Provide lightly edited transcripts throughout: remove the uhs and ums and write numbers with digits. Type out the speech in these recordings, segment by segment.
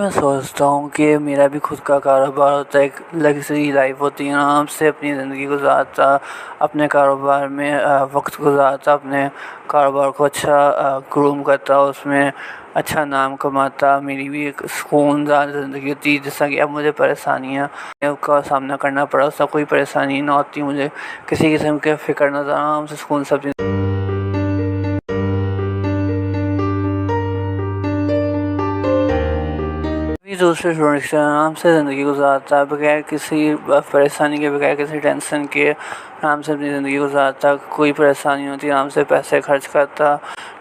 मैं सोचता हूँ कि मेरा भी खुद का कारोबार होता है, एक लग्ज़री लाइफ होती है, आराम से अपनी ज़िंदगी गुजारता, अपने कारोबार में वक्त गुजारता, अपने कारोबार को अच्छा ग्रूम करता, उसमें अच्छा नाम कमाता। मेरी भी एक सुकूनदार ज़िंदगी होती, जैसा कि अब मुझे परेशानियाँ का सामना करना पड़ा, उसका कोई परेशानी ना होती, मुझे किसी किस्म की फ़िक्र ना, आराम से सुकून से अपनी भी दूसरे स्टूडेंट्स के आराम से ज़िंदगी गुजारता है, बगैर किसी परेशानी के, बगैर किसी टेंशन के आराम से अपनी ज़िंदगी गुजारता। कोई परेशानी होती, आराम से पैसे खर्च करता,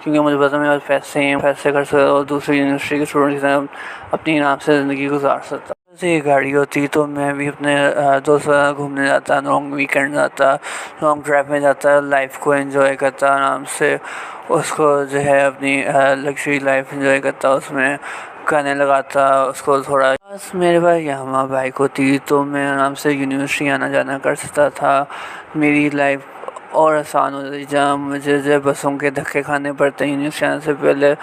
क्योंकि मुझे पता मेरे पास पैसे खर्च कर और दूसरी यूनिवर्सिटी के स्टूडेंट की तरह अपनी आराम से ज़िंदगी गुजार सकता। जैसे ये गाड़ी होती तो मैं भी अपने दोस्तों के साथ घूमने जाता, लॉन्ग वीकेंड जाता, लॉन्ग ड्राइव में जाता, लाइफ को एंजॉय करता, आराम से उसको जो है अपनी लग्जरी लाइफ एंजॉय करता, उसमें गाने लगाता, उसको थोड़ा बस मेरे पास यामाहा बाइक होती तो मैं आराम से यूनिवर्सिटी आना जाना कर सकता था। मेरी लाइफ और आसान हो जाती, जहाँ मुझे जो है बसों के धक्के खाने पड़ते हैं यूनिवर्सिटी आने से पहले,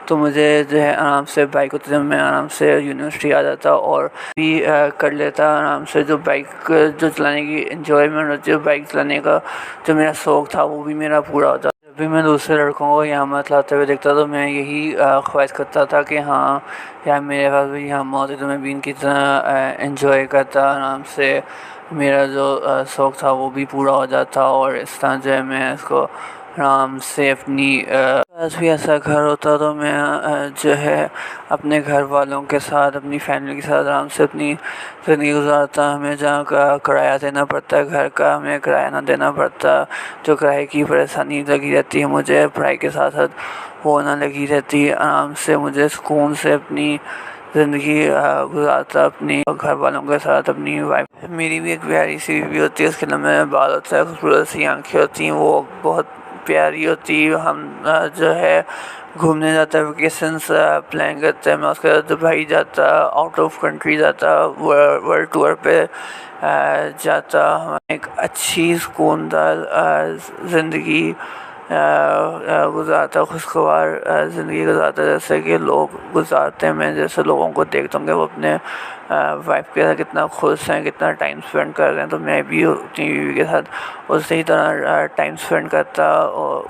तो मुझे जो है आराम से बाइक होती, जब मैं आराम से यूनिवर्सिटी आ जाता और भी कर लेता आराम से। जो बाइक जो चलाने की एंजॉयमेंट होती है, बाइक चलाने का जो मेरा शौक़ था वो भी मेरा पूरा होता। जब भी मैं दूसरे लड़कों को यामाहा चलाते हुए देखता तो मैं यही ख्वाहिश करता था कि हाँ यार मेरे पास भी यामाहा होती तो मैं भी इनकी तरह एंजॉय करता, आराम से मेरा जो शौक़ था वो भी पूरा हो जाता। और इस तरह जो है मैं इसको आराम से अपनी पास भी ऐसा घर होता तो मैं जो है अपने घर वालों के साथ, अपनी फैमिली के साथ आराम से अपनी ज़िंदगी गुजारता। हमें जहाँ का किराया देना पड़ता है घर का, हमें किराया ना देना पड़ता, जो किराए की परेशानी लगी रहती है मुझे पढ़ाई के साथ साथ वो ना लगी रहती। आराम से मुझे सुकून से अपनी ज़िंदगी गुजारता अपनी घर वालों के साथ। अपनी वाइफ मेरी भी एक प्यारी सी बीवी होती है, उसके लंबे बाल होता है, खूबसूरत सी आँखें होती हैं, वो बहुत प्यारी होती। हम जो है घूमने जाता है, वेकेशंस प्लान करते हैं, मैं उसके साथ दुबई जाता, आउट ऑफ कंट्री जाता, वर्ल्ड टूर पे जाता। एक अच्छी सुकूनदार ज़िंदगी गुजारता, खुशगवार ज़िंदगी गुजारता, जैसे कि लोग गुजारते हैं। मैं जैसे लोगों को देखता हूँ कि वो अपने वाइफ के साथ कितना खुश हैं, कितना टाइम स्पेंड कर रहे हैं, तो मैं भी अपनी बीवी के साथ उसी तरह टाइम स्पेंड करता। और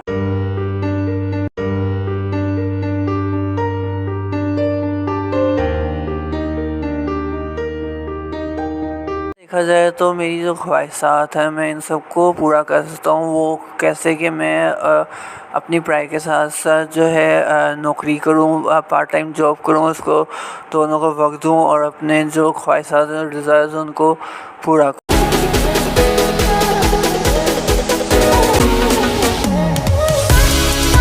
देखा जाए तो मेरी जो ख्वाहिशात हैं मैं इन सबको पूरा कर सकता हूँ। वो कैसे कि मैं अपनी पढ़ाई के साथ साथ जो है नौकरी करूँ, पार्ट टाइम जॉब करूँ, उसको दोनों को वक्त दूँ और अपने जो ख्वाहिशात हैं, डिज़ायर्स उनको पूरा करूँ।